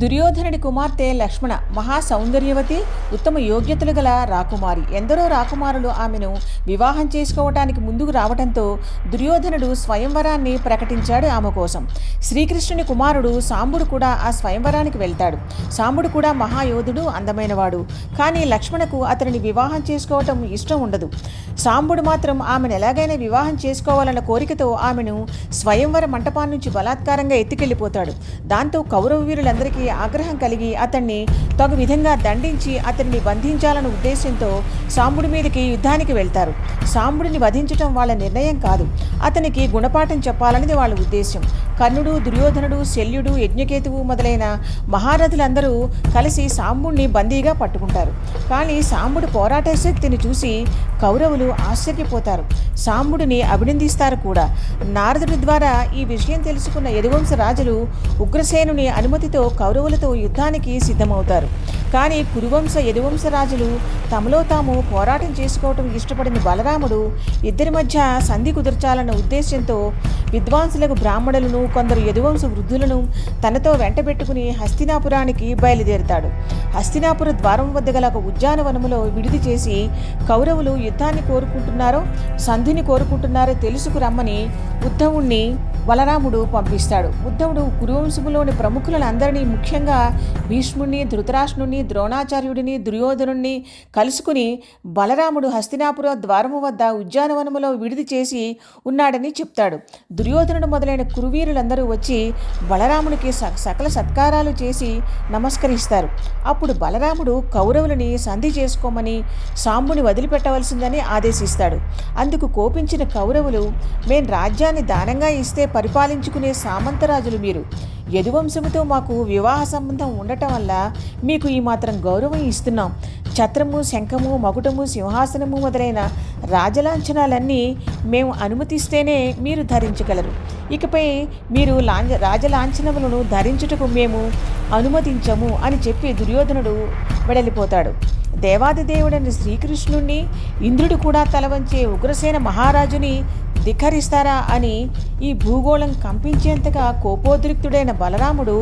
దుర్యోధనుడి కుమార్తె లక్ష్మణ మహా సౌందర్యవతి, ఉత్తమ యోగ్యతలు గల రాకుమారి. ఎందరో రాకుమారులు ఆమెను వివాహం చేసుకోవటానికి ముందుకు రావడంతో దుర్యోధనుడు స్వయంవరాన్ని ప్రకటించాడు ఆమె కోసం. శ్రీకృష్ణుని కుమారుడు సాంబుడు కూడా ఆ స్వయంవరానికి వెళ్తాడు. సాంబుడు కూడా మహాయోధుడు, అందమైనవాడు. కానీ లక్ష్మణకు అతనిని వివాహం చేసుకోవటం ఇష్టం ఉండదు. సాంబుడు మాత్రం ఆమెను ఎలాగైనా వివాహం చేసుకోవాలన్న కోరికతో ఆమెను స్వయంవర మంటపం నుంచి బలాత్కారంగా ఎత్తుకెళ్ళిపోతాడు. దాంతో కౌరవ వీరులందరికీ ఆగ్రహం కలిగి అతన్ని తగు విధంగా దండించి అతన్ని బంధించాలన్న ఉద్దేశంతో సాంబుడి మీదకి యుద్ధానికి వెళ్తారు. సాంబుడిని వధించటం వాళ్ళ నిర్ణయం కాదు, అతనికి గుణపాఠం చెప్పాలనేది వాళ్ళ ఉద్దేశం. కర్ణుడు, దుర్యోధనుడు, శల్యుడు, యజ్ఞకేతువు మొదలైన మహారథులందరూ కలిసి సాంబుడిని బందీగా పట్టుకుంటారు. కానీ సాంబుడి పోరాట శక్తిని చూసి కౌరవులు ఆశ్చర్యపోతారు. సాంబుడిని అభినందిస్తారు కూడా. నారదుడి ద్వారా ఈ విషయం తెలుసుకున్న యదువంశ రాజులు ఉగ్రసేనుని అనుమతితో కౌరవులతో యుద్ధానికి సిద్ధమవుతారు. కానీ కురువంశ, యదువంశ రాజులు తమలో తాము పోరాటం చేసుకోవటం ఇష్టపడిన బలరాముడు ఇద్దరి మధ్య సంధి కుదర్చాలన్న ఉద్దేశంతో విద్వాంసులకు బ్రాహ్మణులను, కొందరు యదువంశ వృద్ధులను తనతో వెంటబెట్టుకుని హస్తినాపురానికి బయలుదేరుతాడు. హస్తినాపుర ద్వారం వద్ద గల ఒక ఉద్యానవనములో విడిది చేసి కౌరవులు యుద్ధాన్ని కోరుకుంటున్నారో సంధిని కోరుకుంటున్నారో తెలుసుకురమ్మని ఉద్ధవుణ్ణి బలరాముడు పంపిస్తాడు. ఉద్ధవుడు కురువంశములోని ప్రముఖులందరినీ, ముఖ్యంగా భీష్ముడిని, ధృతరాష్ట్రుని, ద్రోణాచార్యుడిని, దుర్యోధనుణ్ణి కలుసుకుని బలరాముడు హస్తినాపుర ద్వారము వద్ద ఉద్యానవనములో విడిది చేసి ఉన్నాడని చెప్తాడు. దుర్యోధనుడు మొదలైన కురువీరులందరూ వచ్చి బలరాముడికి సకల సత్కారాలు చేసి నమస్కరిస్తారు. అప్పుడు బలరాముడు కౌరవులని సంధి చేసుకోమని, సాంబుని వదిలిపెట్టవలసిందని ఆదేశిస్తాడు. అందుకు కోపించిన కౌరవులు, మేం రాజ్యాన్ని దానంగా ఇస్తే పరిపాలించుకునే సామంతరాజులు మీరు. యదువంశముతో మాకు వివాహ సంబంధం ఉండటం వల్ల మీకు ఈ మాత్రం గౌరవం ఇస్తున్నాం. ఛత్రము, శంఖము, మకుటము, సింహాసనము మొదలైన రాజలాంఛనాలన్నీ మేము అనుమతిస్తేనే మీరు ధరించగలరు. ఇకపై మీరు రాజలాంఛనములను ధరించుటకు మేము అనుమతించము అని చెప్పి దుర్యోధనుడు వెడలిపోతాడు. దేవాదిదేవుడైన శ్రీకృష్ణుణ్ణి, ఇంద్రుడు కూడా తలవంచే ఉగ్రసేన మహారాజుని ధిక్కరిస్తారా అని ఈ భూగోళం కంపించేంతగా కోపోద్రిక్తుడైన బలరాముడు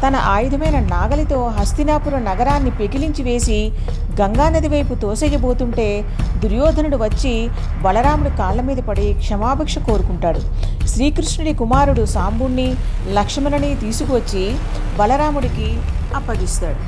తన ఆయుధమైన నాగలితో హస్తినాపుర నగరాన్ని పెకిలించి వేసి గంగానది వైపు తోసేయబోతుంటే దుర్యోధనుడు వచ్చి బలరాముడి కాళ్ల మీద పడి క్షమాభిక్ష కోరుకుంటాడు. శ్రీకృష్ణుడి కుమారుడు సాంబుణ్ణి, లక్ష్మణుని తీసుకువచ్చి బలరాముడికి అప్పగిస్తాడు.